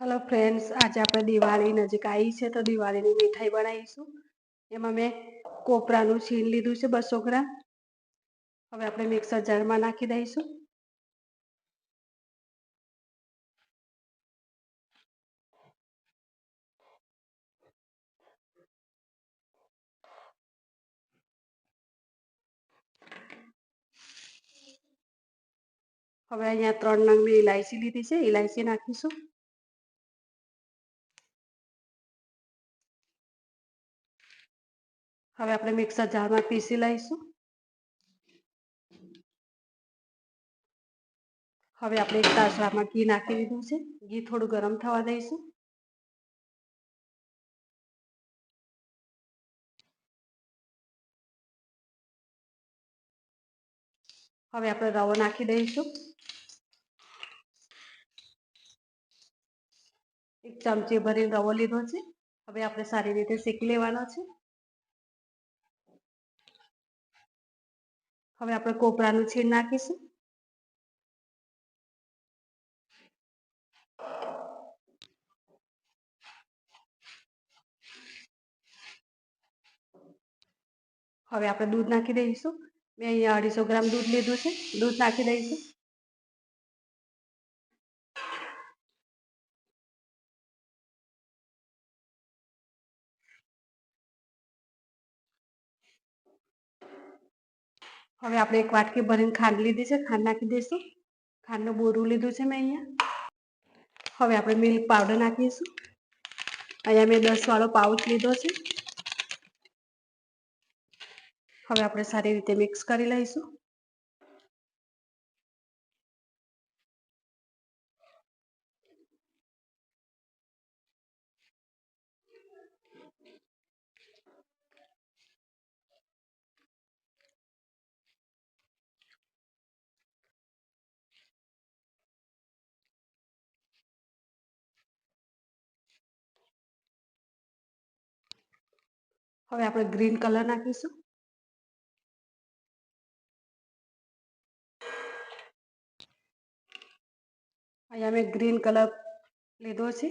Hello friends, आज આપણે દિવાળી નજીક આવી છે તો દિવાળીની મીઠાઈ બનાવીશું। એમાં મેં કોપરાનું છીણ લીધું છે 200 ગ્રામ। હવે આપણે મિક્સર જારમાં નાખી દઈશું। હવે અહીંયા 3 નંગ મેં ઇલાયચી લીધી છે, ઇલાયચી નાખીશું। હવે આપણે મિક્સર જારમાં પીસી લઈશું। હવે આપણે એક તાસવામાં ઘી નાખી દીધું છે, ઘી થોડું ગરમ થવા દઈશું। હવે આપણે રવો નાખી દઈશું। એક ચમચી ભરીને રવો લીધો છે। હવે આપણે સારી રીતે શેકી લેવાનો છે। હવે આપણે કોપરાનું છીણ નાખીશું। હવે આપણે દૂધ નાખી દઈશું। મેં અહીંયા 250 ગ્રામ દૂધ લીધું છે, દૂધ નાખી દઈશું। હવે આપણે એક વાટકી ભરીને ખાંડ લીધી છે, ખાંડ નાખી દઈશું। ખાંડનું બોરું લીધું છે મેં અહીંયા। હવે આપણે મિલ્ક પાવડર નાખીશું। અહીંયા મેં 10 વાળો પાઉચ લીધો છે। હવે આપણે સારી રીતે મિક્સ કરી લઈશું। હવે આપણે ગ્રીન કલર નાખીશું। અહીંયા મેં ગ્રીન કલર લીધો છે।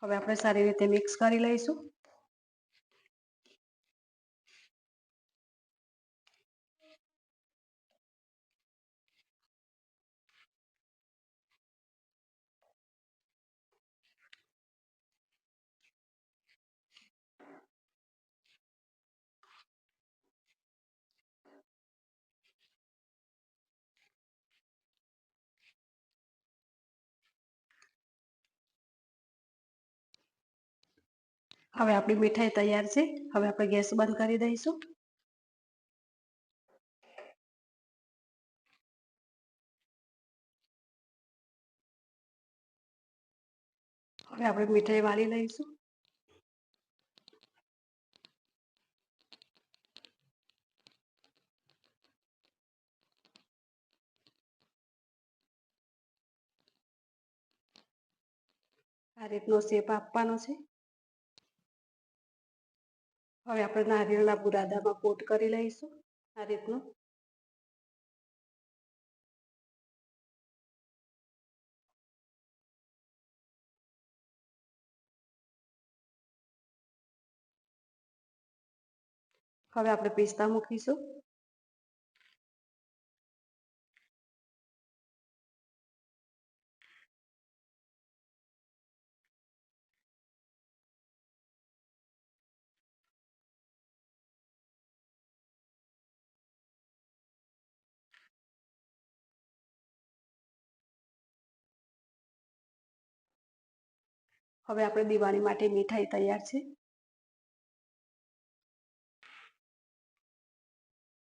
હવે આપણે સારી રીતે મિક્સ કરી લઈશું। હવે આપણી મીઠાઈ તૈયાર છે। હવે આપણે ગેસ બંધ કરી દઈશું। હવે આપણે મીઠાઈ વાળી લઈશું। આ રીતનો શેપ આપવાનો છે। હવે આપણે નારિયેળના બુરાદામાં કોટ કરી લઈશું આ રીતનું। હવે આપણે પિસ્તા મૂકીશું। હવે આપણે દિવાળી માટે મીઠાઈ તૈયાર છે।